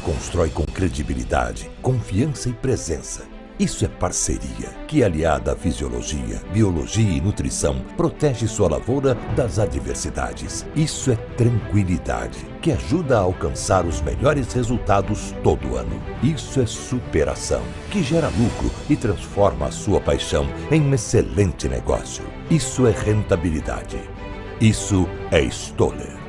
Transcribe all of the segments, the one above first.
constrói com credibilidade, confiança e presença. Isso é parceria, que aliada à fisiologia, biologia e nutrição, protege sua lavoura das adversidades. Isso é tranquilidade, que ajuda a alcançar os melhores resultados todo ano. Isso é superação, que gera lucro e transforma a sua paixão em um excelente negócio. Isso é rentabilidade. Isso é Stoller.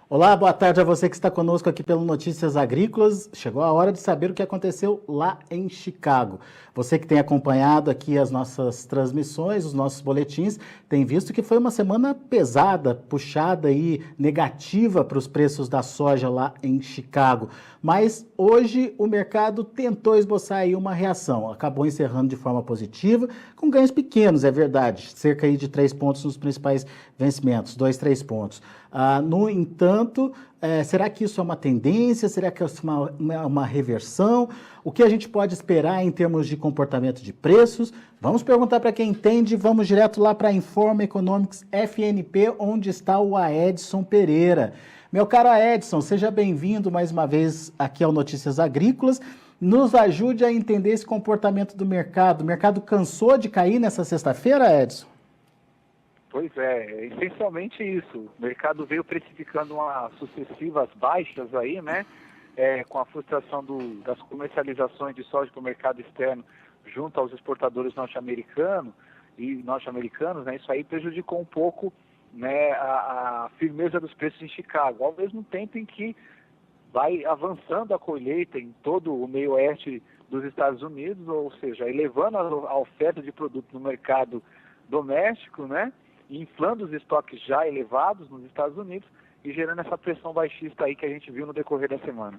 Olá, boa tarde a você que está conosco aqui pelo Notícias Agrícolas. Chegou a hora de saber o que aconteceu lá em Chicago. Você que tem acompanhado aqui as nossas transmissões, os nossos boletins, tem visto que foi uma semana pesada, puxada e negativa para os preços da soja lá em Chicago. Mas hoje o mercado tentou esboçar aí uma reação. Acabou encerrando de forma positiva, com ganhos pequenos, é verdade. Cerca aí de 3 pontos nos principais vencimentos, 2, 3 pontos. No entanto, será que isso é uma tendência? Será que isso é uma reversão? O que a gente pode esperar em termos de comportamento de preços? Vamos perguntar para quem entende, vamos direto lá para a Informa Economics FNP, onde está o Aedson Pereira. Meu caro Aedson, seja bem-vindo mais uma vez aqui ao Notícias Agrícolas. Nos ajude a entender esse comportamento do mercado. O mercado cansou de cair nessa sexta-feira, Edson? Pois é essencialmente isso. O mercado veio precificando umas sucessivas baixas aí, né? Com a frustração das comercializações de soja para o mercado externo junto aos exportadores norte-americanos, né? Isso aí prejudicou um pouco, né, a firmeza dos preços em Chicago, ao mesmo tempo em que vai avançando a colheita em todo o meio oeste dos Estados Unidos, ou seja, elevando a oferta de produto no mercado doméstico, né? Inflando os estoques já elevados nos Estados Unidos e gerando essa pressão baixista aí que a gente viu no decorrer da semana.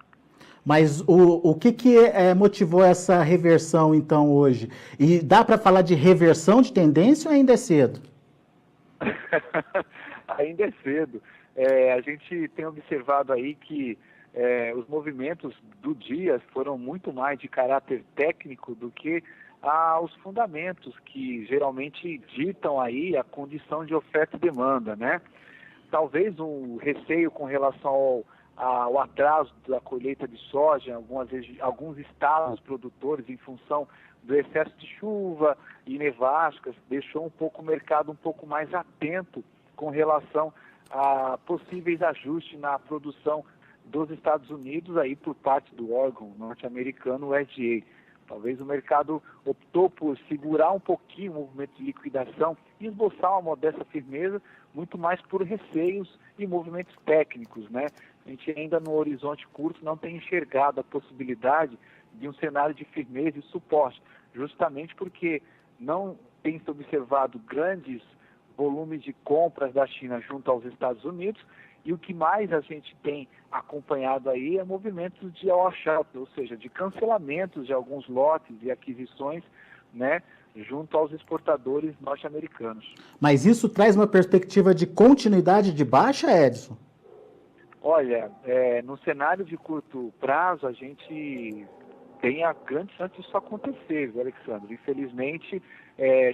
Mas o que motivou essa reversão, então, hoje? E dá para falar de reversão de tendência ou ainda é cedo? Ainda é cedo. A gente tem observado aí que os movimentos do dia foram muito mais de caráter técnico do que aos fundamentos que geralmente ditam aí a condição de oferta e demanda, né? Talvez um receio com relação ao atraso da colheita de soja em alguns estados produtores em função do excesso de chuva e nevascas, deixou o mercado um pouco mais atento com relação a possíveis ajustes na produção dos Estados Unidos aí por parte do órgão norte-americano, o USDA. Talvez o mercado optou por segurar um pouquinho o movimento de liquidação e esboçar uma modesta firmeza, muito mais por receios e movimentos técnicos, né? A gente ainda no horizonte curto não tem enxergado a possibilidade de um cenário de firmeza e suporte, justamente porque não tem se observado grandes volumes de compras da China junto aos Estados Unidos. E o que mais a gente tem acompanhado aí é movimentos de washout, ou seja, de cancelamentos de alguns lotes e aquisições, né, junto aos exportadores norte-americanos. Mas isso traz uma perspectiva de continuidade de baixa, Edson? Olha, no cenário de curto prazo, a gente tem a grande chance disso acontecer, viu, Alexandre? Infelizmente,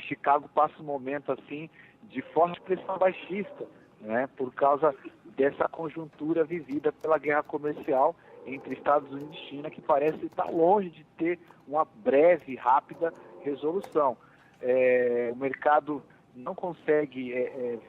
Chicago passa um momento assim de forte pressão baixista, né, por causa dessa conjuntura vivida pela guerra comercial entre Estados Unidos e China, que parece estar longe de ter uma breve e rápida resolução. O mercado não consegue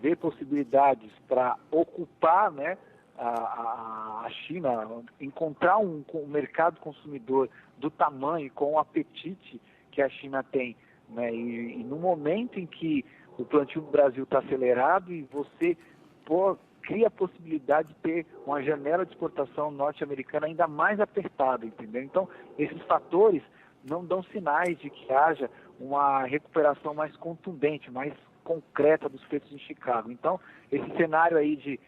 ver possibilidades para ocupar, né, a China, encontrar um mercado consumidor do tamanho, com o apetite que a China tem, né, e no momento em que o plantio no Brasil está acelerado e você cria a possibilidade de ter uma janela de exportação norte-americana ainda mais apertada, entendeu? Então, esses fatores não dão sinais de que haja uma recuperação mais contundente, mais concreta dos preços em Chicago. Então, esse cenário aí de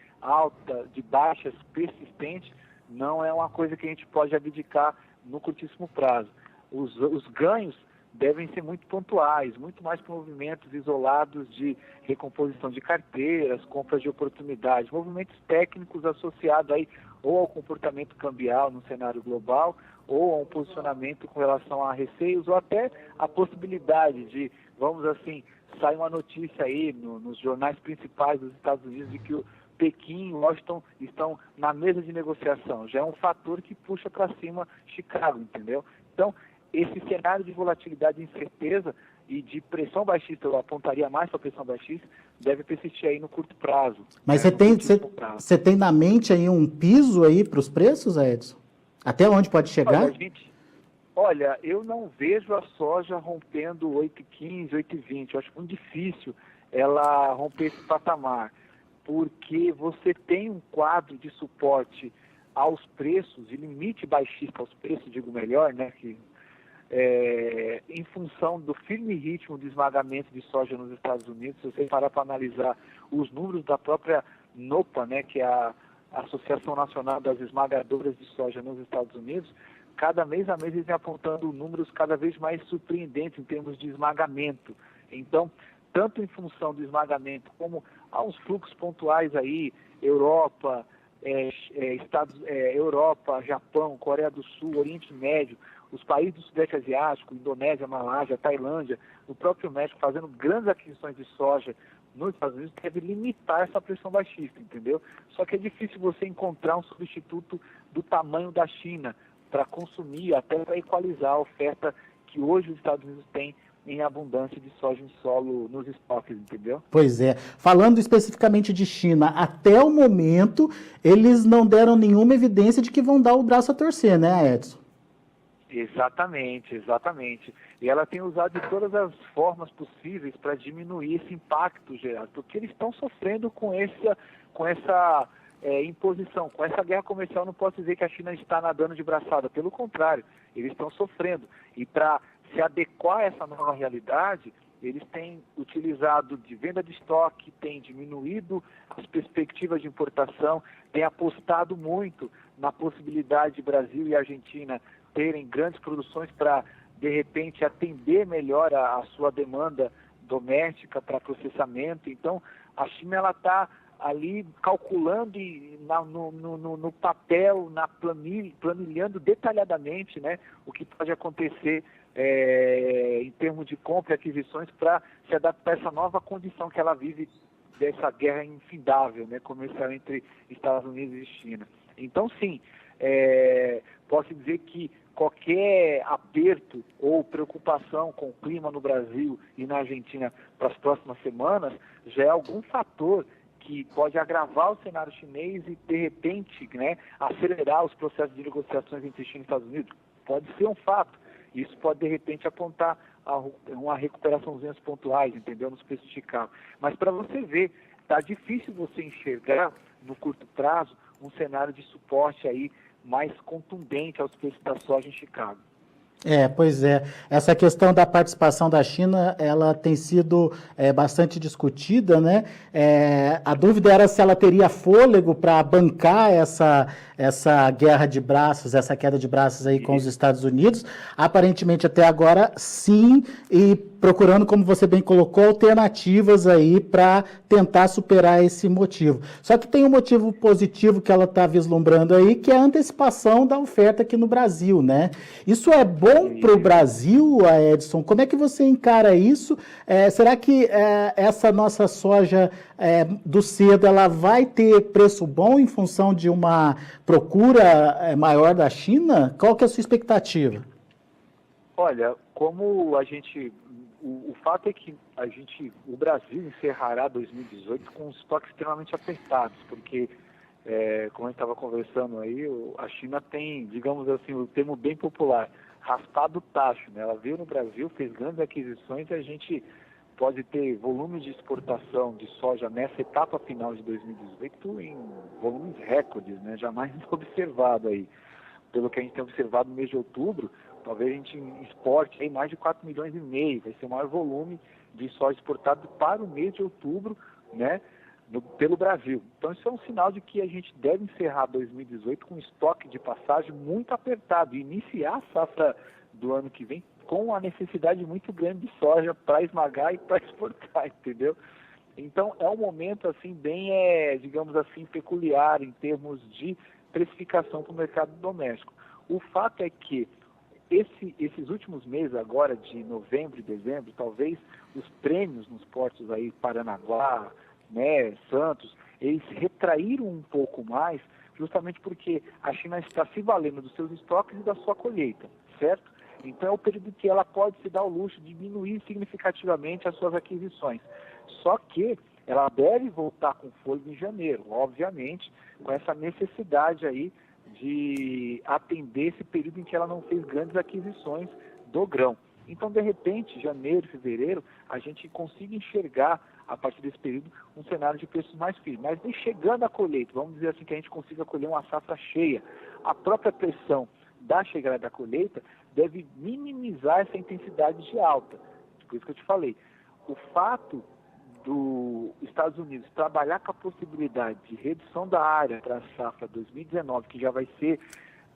baixas persistentes não é uma coisa que a gente pode abdicar no curtíssimo prazo. Os ganhos devem ser muito pontuais, muito mais para movimentos isolados de recomposição de carteiras, compras de oportunidades, movimentos técnicos associados aí ou ao comportamento cambial no cenário global, ou a um posicionamento com relação a receios, ou até a possibilidade de, vamos assim, sair uma notícia aí nos jornais principais dos Estados Unidos de que o Pequim e Washington estão na mesa de negociação. Já é um fator que puxa para cima Chicago, entendeu? Então, esse cenário de volatilidade e incerteza e de pressão baixista, eu apontaria mais para a pressão baixista, deve persistir aí no curto prazo. Mas né, você tem na mente aí um piso aí para os preços, Edson? Até onde pode chegar? Olha, eu não vejo a soja rompendo 8,15, 8,20. Eu acho muito difícil ela romper esse patamar, porque você tem um quadro de suporte aos preços, de limite baixista aos preços, digo melhor, né, que em função do firme ritmo de esmagamento de soja nos Estados Unidos. Se você parar para analisar os números da própria NOPA, né, que é a Associação Nacional das Esmagadoras de Soja nos Estados Unidos, cada mês a mês eles vêm apontando números cada vez mais surpreendentes em termos de esmagamento. Então, tanto em função do esmagamento como há uns fluxos pontuais aí, Europa, Europa, Japão, Coreia do Sul, Oriente Médio, os países do Sudeste Asiático, Indonésia, Malásia, Tailândia, o próprio México fazendo grandes aquisições de soja nos Estados Unidos, deve limitar essa pressão baixista, entendeu? Só que é difícil você encontrar um substituto do tamanho da China para consumir, até para equalizar a oferta que hoje os Estados Unidos têm em abundância de soja em solo nos estoques, entendeu? Pois é. Falando especificamente de China, até o momento, eles não deram nenhuma evidência de que vão dar o braço a torcer, né, Edson? Exatamente, exatamente. E ela tem usado de todas as formas possíveis para diminuir esse impacto, Gerardo, porque eles estão sofrendo com essa imposição, com essa guerra comercial. Não posso dizer que a China está nadando de braçada, pelo contrário, eles estão sofrendo. E para se adequar a essa nova realidade, eles têm utilizado de venda de estoque, têm diminuído as perspectivas de importação, têm apostado muito na possibilidade de Brasil e Argentina terem grandes produções para, de repente, atender melhor a sua demanda doméstica para processamento. Então, a China está ali calculando no papel, planilhando detalhadamente, né, o que pode acontecer em termos de compra e aquisições para se adaptar a essa nova condição que ela vive dessa guerra infindável, né, comercial entre Estados Unidos e China. Então, sim, posso dizer que qualquer aperto ou preocupação com o clima no Brasil e na Argentina para as próximas semanas já é algum fator que pode agravar o cenário chinês e, de repente, né, acelerar os processos de negociações entre China e Estados Unidos. Pode ser um fato. Isso pode, de repente, apontar a uma recuperaçãozinhas pontuais, entendeu, nos preços de Chicago. Mas, para você ver, está difícil você enxergar, no curto prazo, um cenário de suporte aí mais contundente aos preços da soja em Chicago. Pois é. Essa questão da participação da China, ela tem sido bastante discutida, né? A dúvida era se ela teria fôlego para bancar essa guerra de braços, essa queda de braços aí com os Estados Unidos. Aparentemente, até agora, sim, e procurando, como você bem colocou, alternativas aí para tentar superar esse motivo. Só que tem um motivo positivo que ela está vislumbrando aí, que é a antecipação da oferta aqui no Brasil, né? Isso é bom para o Brasil, Edson? Como é que você encara isso? Será que essa nossa soja do cedo, ela vai ter preço bom em função de uma procura maior da China? Qual que é a sua expectativa? Olha, como a gente... O fato é que o Brasil encerrará 2018 com estoques extremamente apertados, porque, como a gente estava conversando aí, a China tem, digamos assim, o termo bem popular, raspado o tacho, né? Ela veio no Brasil, fez grandes aquisições e a gente pode ter volumes de exportação de soja nessa etapa final de 2018 em volumes recordes, né? Jamais observado aí. Pelo que a gente tem observado no mês de outubro, talvez a gente exporte aí mais de 4,5 milhões, vai ser o maior volume de soja exportado para o mês de outubro, né, pelo Brasil. Então isso é um sinal de que a gente deve encerrar 2018 com um estoque de passagem muito apertado e iniciar a safra do ano que vem com a necessidade muito grande de soja para esmagar e para exportar, entendeu? Então é um momento assim bem, digamos assim, peculiar em termos de precificação para o mercado doméstico. O fato é que esses últimos meses agora, de novembro e dezembro, talvez os prêmios nos portos aí, Paranaguá, né, Santos, eles retraíram um pouco mais, justamente porque a China está se valendo dos seus estoques e da sua colheita, certo? Então é o período que ela pode se dar o luxo de diminuir significativamente as suas aquisições. Só que ela deve voltar com fôlego em janeiro, obviamente, com essa necessidade aí de atender esse período em que ela não fez grandes aquisições do grão. Então, de repente, janeiro, fevereiro, a gente consiga enxergar, a partir desse período, um cenário de preços mais firmes. Mas nem chegando à colheita, vamos dizer assim, que a gente consiga colher uma safra cheia. A própria pressão da chegada da colheita deve minimizar essa intensidade de alta. Por isso que eu te falei. O fato dos Estados Unidos trabalhar com a possibilidade de redução da área para a safra 2019, que já vai ser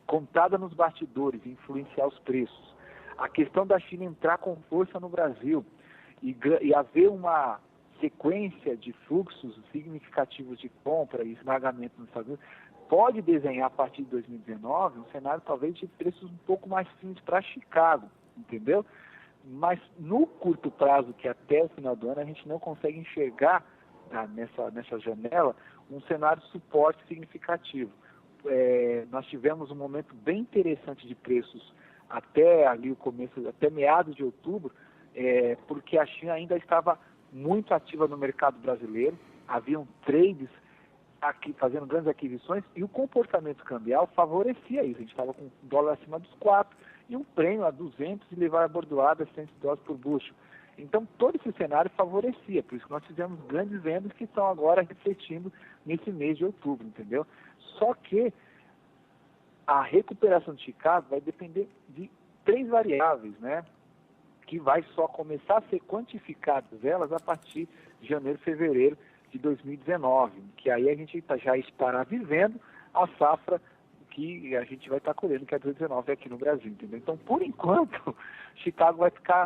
contada nos bastidores e influenciar os preços, a questão da China entrar com força no Brasil e haver uma sequência de fluxos significativos de compra e esmagamento nos Estados Unidos, pode desenhar a partir de 2019 um cenário talvez de preços um pouco mais finos para Chicago, entendeu? Mas no curto prazo, que até o final do ano, a gente não consegue enxergar nessa janela um cenário de suporte significativo. Nós tivemos um momento bem interessante de preços até ali o começo, até meados de outubro, porque a China ainda estava muito ativa no mercado brasileiro, haviam trades aqui fazendo grandes aquisições e o comportamento cambial favorecia isso. A gente estava com o dólar acima dos 4 e um prêmio a 200 e levar a bordoada a 100 dólares por bushel. Então, todo esse cenário favorecia, por isso que nós fizemos grandes vendas que estão agora refletindo nesse mês de outubro, entendeu? Só que a recuperação de Chicago vai depender de 3 variáveis, né? Que vai só começar a ser quantificadas elas a partir de janeiro, fevereiro de 2019, que aí a gente já estará vivendo a safra que a gente vai estar colhendo, que é 2019 aqui no Brasil, entendeu? Então, por enquanto, Chicago vai ficar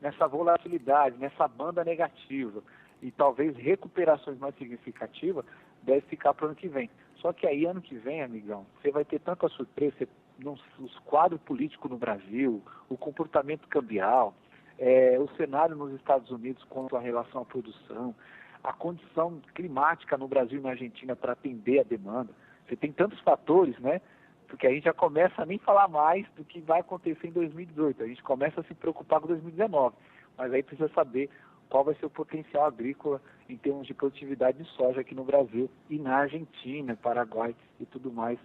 nessa volatilidade, nessa banda negativa, e talvez recuperações mais significativas deve ficar para o ano que vem. Só que aí, ano que vem, amigão, você vai ter tanta surpresa, os quadros políticos no Brasil, o comportamento cambial, o cenário nos Estados Unidos quanto à relação à produção, a condição climática no Brasil e na Argentina para atender a demanda. Você tem tantos fatores, né? Porque a gente já começa a nem falar mais do que vai acontecer em 2018. A gente começa a se preocupar com 2019. Mas aí precisa saber qual vai ser o potencial agrícola em termos de produtividade de soja aqui no Brasil e na Argentina, Paraguai e tudo mais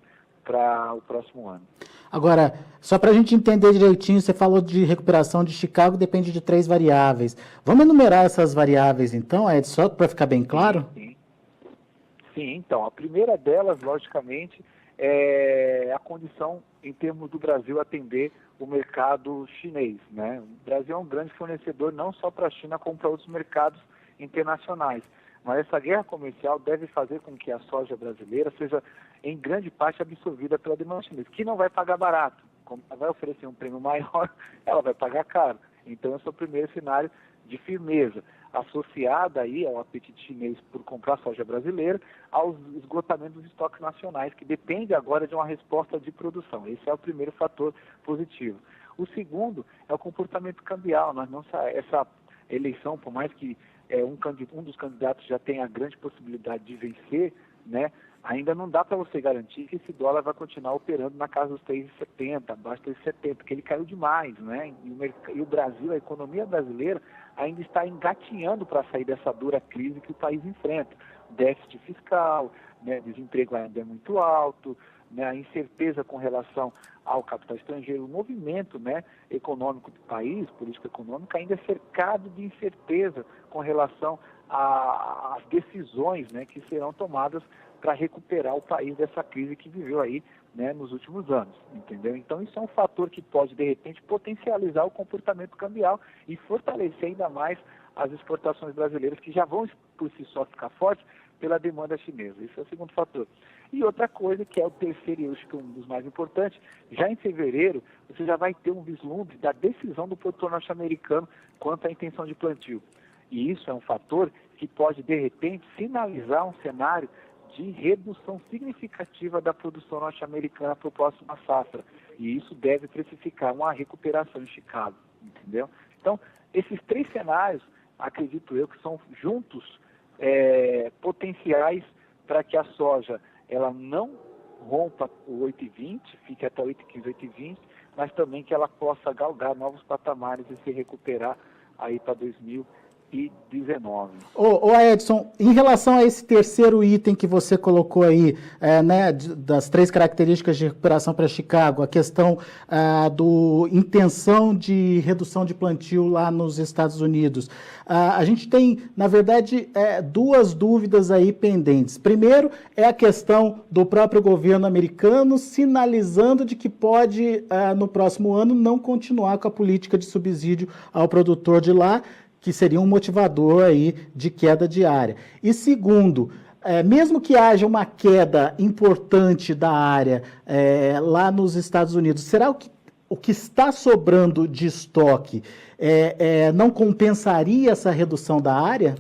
para o próximo ano. Agora, só para a gente entender direitinho, você falou de recuperação de Chicago, depende de 3 variáveis. Vamos enumerar essas variáveis então, Ed, só para ficar bem claro? Sim, então, a primeira delas, logicamente, é a condição em termos do Brasil atender o mercado chinês, né? O Brasil é um grande fornecedor não só para a China, como para outros mercados internacionais. Mas essa guerra comercial deve fazer com que a soja brasileira seja, em grande parte, absorvida pela demanda chinesa, que não vai pagar barato. Como ela vai oferecer um prêmio maior, ela vai pagar caro. Então, esse é o primeiro cenário de firmeza, associada aí ao apetite chinês por comprar soja brasileira, ao esgotamento dos estoques nacionais, que depende agora de uma resposta de produção. Esse é o primeiro fator positivo. O segundo é o comportamento cambial. Essa eleição, por mais que um dos candidatos já tenha a grande possibilidade de vencer, né, ainda não dá para você garantir que esse dólar vai continuar operando na casa dos 3,70, abaixo dos 3,70, porque ele caiu demais, né? E o Brasil, a economia brasileira, ainda está engatinhando para sair dessa dura crise que o país enfrenta. Déficit fiscal, né, desemprego ainda é muito alto, né, a incerteza com relação ao capital estrangeiro, o movimento, né, econômico do país, político econômico, ainda é cercado de incerteza com relação às decisões, né, que serão tomadas para recuperar o país dessa crise que viveu aí, né, nos últimos anos, entendeu? Então isso é um fator que pode, de repente, potencializar o comportamento cambial e fortalecer ainda mais as exportações brasileiras, que já vão por si só ficar fortes pela demanda chinesa. Esse é o segundo fator. E outra coisa, que é o terceiro e acho que um dos mais importantes, já em fevereiro, você já vai ter um vislumbre da decisão do produtor norte-americano quanto à intenção de plantio. E isso é um fator que pode, de repente, sinalizar um cenário de redução significativa da produção norte-americana para a próxima safra. E isso deve precificar uma recuperação em Chicago, entendeu? Então, esses 3 cenários, acredito eu, que são juntos potenciais para que a soja ela não rompa o 8,20, fique até 8,15, 8,20, mas também que ela possa galgar novos patamares e se recuperar aí para 2019. Ô Edson, em relação a esse terceiro item que você colocou aí, né, das 3 características de recuperação para Chicago, a questão do intenção de redução de plantio lá nos Estados Unidos, a gente tem, na verdade, 2 dúvidas aí pendentes. Primeiro é a questão do próprio governo americano sinalizando de que pode, no próximo ano, não continuar com a política de subsídio ao produtor de lá, que seria um motivador aí de queda diária. E segundo, mesmo que haja uma queda importante da área lá nos Estados Unidos, será o que está sobrando de estoque não compensaria essa redução da área?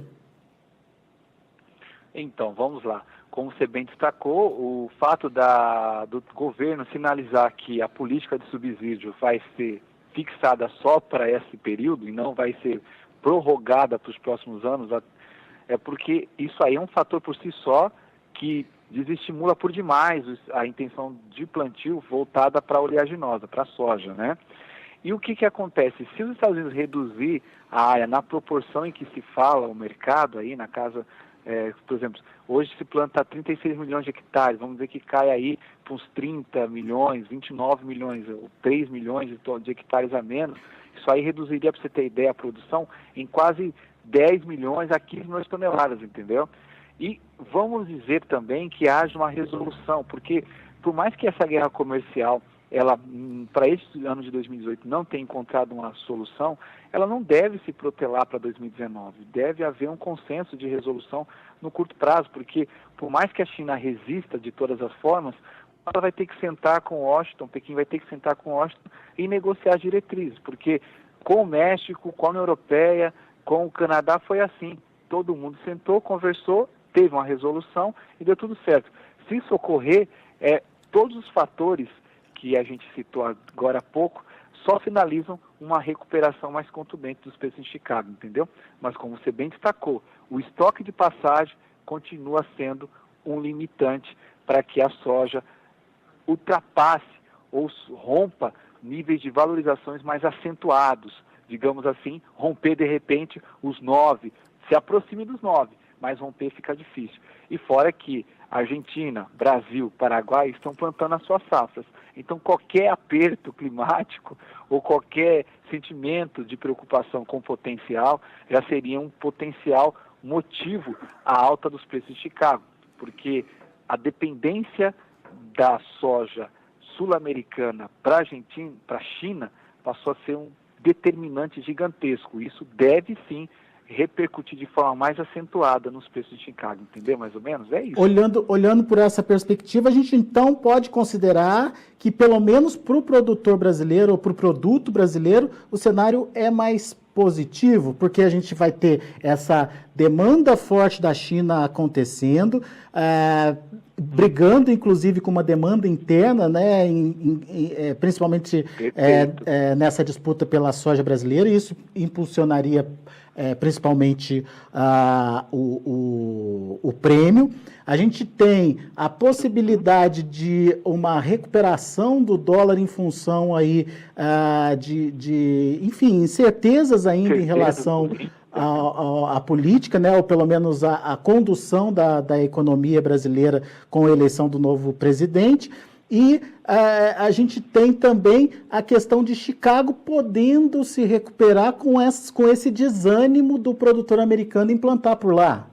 Então, vamos lá. Como você bem destacou, o fato do governo sinalizar que a política de subsídio vai ser fixada só para esse período e não vai ser prorrogada para os próximos anos, é porque isso aí é um fator por si só que desestimula por demais a intenção de plantio voltada para a oleaginosa, para a soja, né? E o que acontece? Se os Estados Unidos reduzir a área na proporção em que se fala o mercado aí, na casa, por exemplo, hoje se planta 36 milhões de hectares, vamos dizer que cai aí para uns 30 milhões, 29 milhões, ou 3 milhões de hectares a menos. Isso aí reduziria, para você ter ideia, a produção em quase 10 milhões a 15 milhões de toneladas, entendeu? E vamos dizer também que haja uma resolução, porque por mais que essa guerra comercial, ela, para este ano de 2018, não tenha encontrado uma solução, ela não deve se protelar para 2019. Deve haver um consenso de resolução no curto prazo, porque por mais que a China resista de todas as formas, ela vai ter que sentar com Washington, Pequim vai ter que sentar com Washington e negociar as diretrizes, porque com o México, com a União Europeia, com o Canadá foi assim. Todo mundo sentou, conversou, teve uma resolução e deu tudo certo. Se isso ocorrer, todos os fatores que a gente citou agora há pouco só finalizam uma recuperação mais contundente dos preços em Chicago, entendeu? Mas como você bem destacou, o estoque de passagem continua sendo um limitante para que a soja ultrapasse ou rompa níveis de valorizações mais acentuados, digamos assim, romper de repente os 9, se aproxime dos 9, mas romper fica difícil. E fora que Argentina, Brasil, Paraguai estão plantando as suas safras. Então qualquer aperto climático ou qualquer sentimento de preocupação com potencial já seria um potencial motivo à alta dos preços em Chicago, porque a dependência da soja sul-americana para a Argentina, para a China, passou a ser um determinante gigantesco. Isso deve sim repercutir de forma mais acentuada nos preços de Chicago, entendeu? Mais ou menos, é isso. Olhando por essa perspectiva, a gente então pode considerar que pelo menos para o produtor brasileiro ou para o produto brasileiro, o cenário é mais positivo, porque a gente vai ter essa demanda forte da China acontecendo, brigando inclusive com uma demanda interna, né, principalmente nessa disputa pela soja brasileira, e isso impulsionaria principalmente o prêmio. A gente tem a possibilidade de uma recuperação do dólar em função aí, enfim, incertezas ainda em relação à política, né, ou pelo menos a condução da economia brasileira com a eleição do novo presidente. E a gente tem também a questão de Chicago podendo se recuperar com esse desânimo do produtor americano em plantar por lá.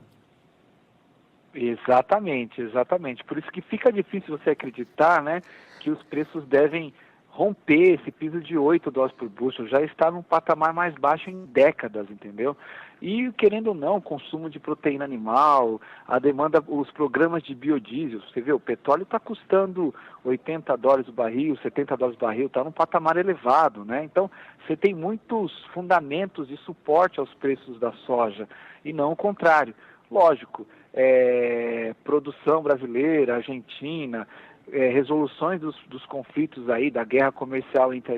Exatamente, exatamente. Por isso que fica difícil você acreditar, né, que os preços devem romper esse piso de $8 por bushel, já está num patamar mais baixo em décadas, entendeu? E, querendo ou não, o consumo de proteína animal, a demanda, os programas de biodiesel, você vê, o petróleo está custando $80 o barril, $70 o barril, está num patamar elevado, né? Então, você tem muitos fundamentos de suporte aos preços da soja, e não o contrário. lógico, produção brasileira, Argentina, resoluções dos conflitos aí, da guerra comercial entre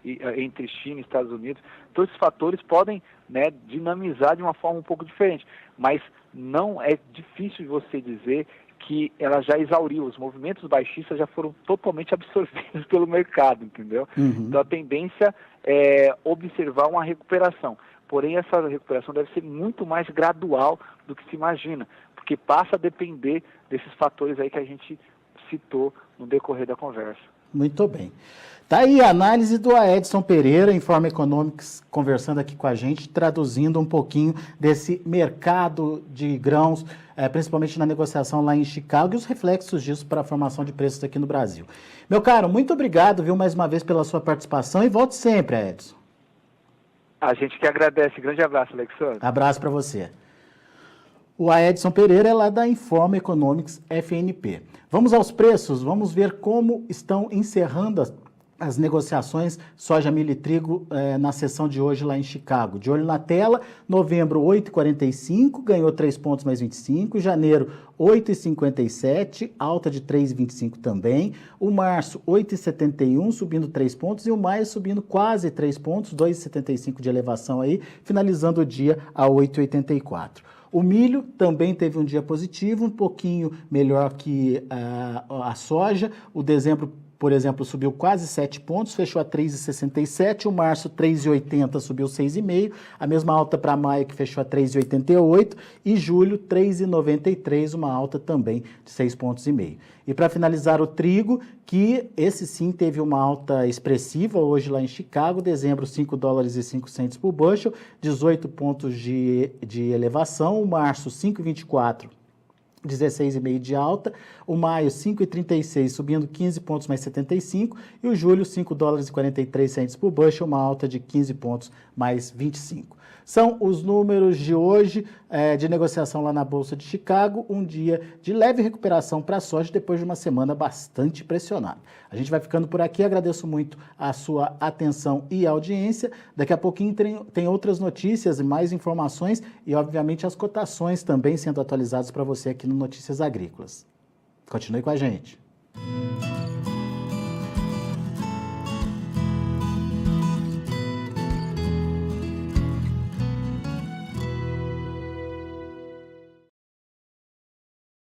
entre China e Estados Unidos, todos esses fatores podem, né, dinamizar de uma forma um pouco diferente, mas não é difícil você dizer que ela já exauriu, os movimentos baixistas já foram totalmente absorvidos pelo mercado, entendeu? Uhum. Então a tendência é observar uma recuperação, porém essa recuperação deve ser muito mais gradual do que se imagina, porque passa a depender desses fatores aí que a gente citou no decorrer da conversa. Muito bem. Tá aí a análise do Aedson Pereira, Informa Economics, conversando aqui com a gente, traduzindo um pouquinho desse mercado de grãos, principalmente na negociação lá em Chicago, e os reflexos disso para a formação de preços aqui no Brasil. Meu caro, muito obrigado, viu, mais uma vez pela sua participação e volte sempre, Aedson. A gente que agradece. Grande abraço, Alexandre. Abraço para você. O Aedson Pereira é lá da Informa Economics FNP. Vamos aos preços, vamos ver como estão encerrando as negociações soja, milho e trigo na sessão de hoje lá em Chicago. De olho na tela, novembro 8,45, ganhou 3 pontos mais 25, janeiro 8,57, alta de 3,25 também, o março 8,71, subindo 3 pontos, e o maio subindo quase 3 pontos, 2,75 de elevação aí, finalizando o dia a 8,84. O milho também teve um dia positivo, um pouquinho melhor que a soja. O dezembro, por exemplo, subiu quase 7 pontos, fechou a 3,67. O março, 3,80, subiu 6,5. A mesma alta para maio, que fechou a 3,88. E julho, 3,93, uma alta também de 6,5 pontos. E para finalizar, o trigo, que esse sim teve uma alta expressiva hoje lá em Chicago, dezembro $5,05 por bushel, 18 pontos de elevação, o março 5,24, 16,5 de alta, o maio 5,36, subindo 15 pontos mais 75, e o julho $5,43 por bushel, uma alta de 15 pontos mais 25. São os números de hoje de negociação lá na Bolsa de Chicago, um dia de leve recuperação para a soja depois de uma semana bastante pressionada. A gente vai ficando por aqui, agradeço muito a sua atenção e audiência. Daqui a pouquinho tem outras notícias e mais informações e, obviamente, as cotações também sendo atualizadas para você aqui no Notícias Agrícolas. Continue com a gente.